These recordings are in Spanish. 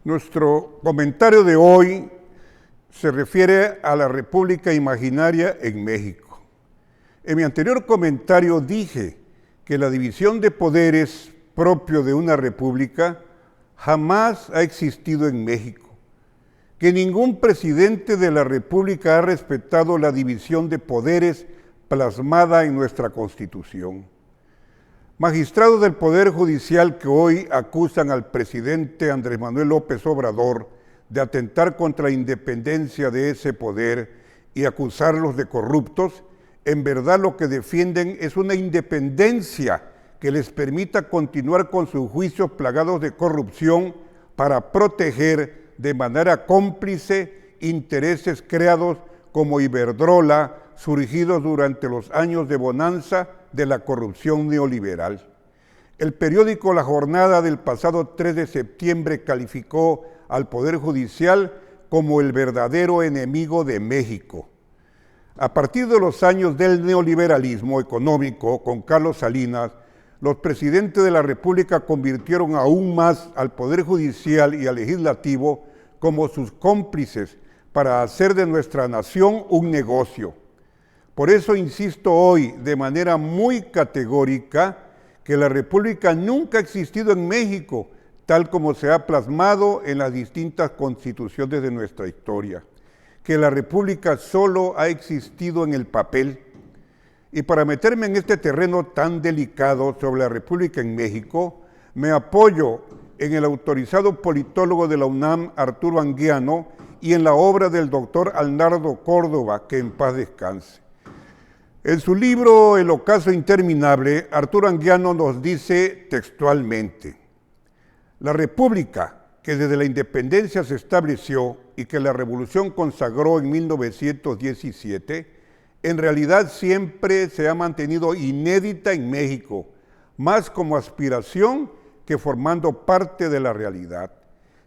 Nuestro comentario de hoy se refiere a la República Imaginaria en México. En mi anterior comentario dije que la división de poderes propio de una república jamás ha existido en México, que ningún presidente de la República ha respetado la división de poderes plasmada en nuestra Constitución. Magistrados del Poder Judicial que hoy acusan al presidente Andrés Manuel López Obrador de atentar contra la independencia de ese poder y acusarlos de corruptos, en verdad lo que defienden es una independencia que les permita continuar con sus juicios plagados de corrupción para proteger de manera cómplice intereses creados como Iberdrola, surgidos durante los años de bonanza de la corrupción neoliberal. El periódico La Jornada del pasado 3 de septiembre calificó al Poder Judicial como el verdadero enemigo de México. A partir de los años del neoliberalismo económico con Carlos Salinas, los presidentes de la República convirtieron aún más al Poder Judicial y al Legislativo como sus cómplices para hacer de nuestra nación un negocio. Por eso insisto hoy de manera muy categórica que la República nunca ha existido en México, tal como se ha plasmado en las distintas constituciones de nuestra historia, que la República solo ha existido en el papel. Y para meterme en este terreno tan delicado sobre la República en México, me apoyo en el autorizado politólogo de la UNAM, Arturo Anguiano, y en la obra del doctor Arnaldo Córdoba, que en paz descanse. En su libro El ocaso interminable, Arturo Anguiano nos dice textualmente: la República, que desde la independencia se estableció y que la Revolución consagró en 1917, en realidad siempre se ha mantenido inédita en México, más como aspiración que formando parte de la realidad.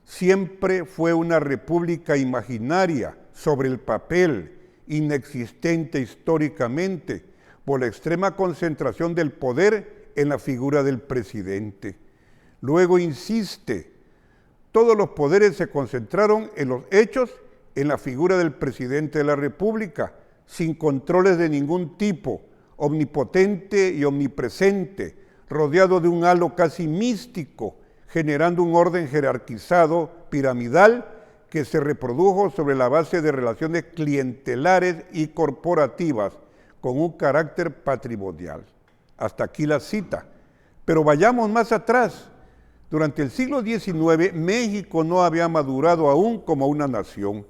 Siempre fue una república imaginaria sobre el papel, inexistente históricamente, por la extrema concentración del poder en la figura del presidente. Luego insiste, todos los poderes se concentraron en los hechos en la figura del presidente de la República, sin controles de ningún tipo, omnipotente y omnipresente, rodeado de un halo casi místico, generando un orden jerarquizado, piramidal, que se reprodujo sobre la base de relaciones clientelares y corporativas con un carácter patrimonial. Hasta aquí la cita. Pero vayamos más atrás. Durante el siglo XIX, México no había madurado aún como una nación.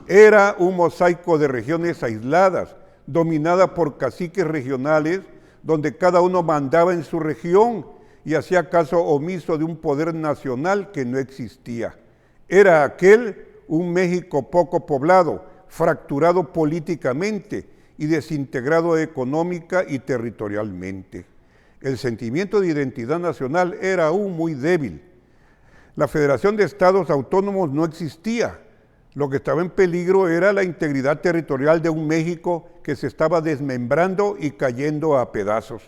Era un mosaico de regiones aisladas, dominada por caciques regionales, donde cada uno mandaba en su región y hacía caso omiso de un poder nacional que no existía. Era aquel un México poco poblado, fracturado políticamente y desintegrado económica y territorialmente. El sentimiento de identidad nacional era aún muy débil. La Federación de Estados Autónomos no existía. Lo que estaba en peligro era la integridad territorial de un México que se estaba desmembrando y cayendo a pedazos.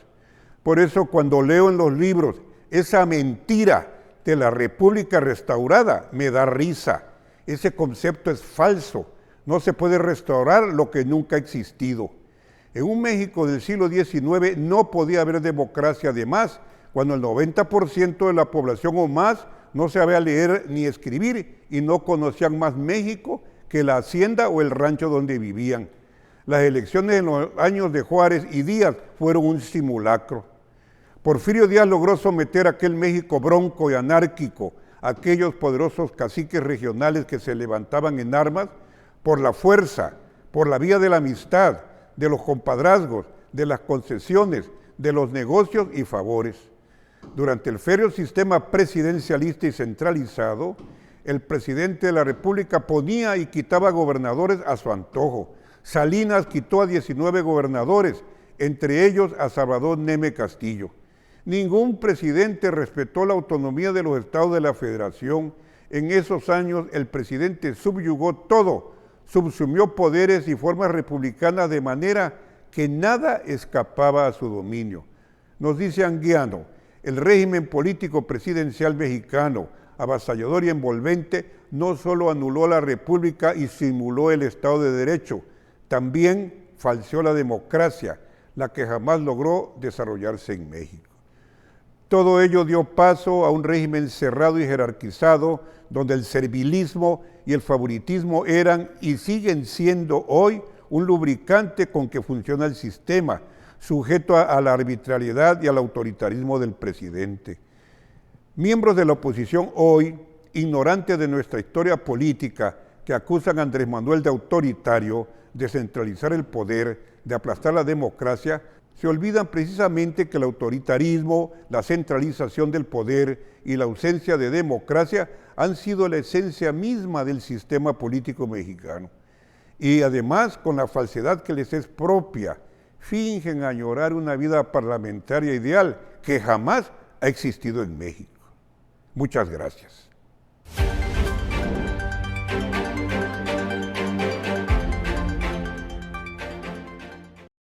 Por eso cuando leo en los libros esa mentira de la República restaurada, me da risa. Ese concepto es falso. No se puede restaurar lo que nunca ha existido. En un México del siglo XIX no podía haber democracia además, cuando el 90% de la población o más no sabía leer ni escribir y no conocían más México que la hacienda o el rancho donde vivían. Las elecciones en los años de Juárez y Díaz fueron un simulacro. Porfirio Díaz logró someter a aquel México bronco y anárquico, a aquellos poderosos caciques regionales que se levantaban en armas por la fuerza, por la vía de la amistad, de los compadrazgos, de las concesiones, de los negocios y favores. Durante el férreo sistema presidencialista y centralizado, el presidente de la República ponía y quitaba gobernadores a su antojo. Salinas quitó a 19 gobernadores, entre ellos a Salvador Neme Castillo. Ningún presidente respetó la autonomía de los estados de la Federación. En esos años el presidente subyugó todo, subsumió poderes y formas republicanas de manera que nada escapaba a su dominio. Nos dice Anguiano, el régimen político presidencial mexicano, avasallador y envolvente, no solo anuló la República y simuló el Estado de Derecho, también falseó la democracia, la que jamás logró desarrollarse en México. Todo ello dio paso a un régimen cerrado y jerarquizado, donde el servilismo y el favoritismo eran y siguen siendo hoy un lubricante con que funciona el sistema, sujeto a la arbitrariedad y al autoritarismo del presidente. Miembros de la oposición hoy, ignorantes de nuestra historia política, que acusan a Andrés Manuel de autoritario, de centralizar el poder, de aplastar la democracia, se olvidan precisamente que el autoritarismo, la centralización del poder y la ausencia de democracia han sido la esencia misma del sistema político mexicano. Y además, con la falsedad que les es propia, fingen añorar una vida parlamentaria ideal que jamás ha existido en México. Muchas gracias.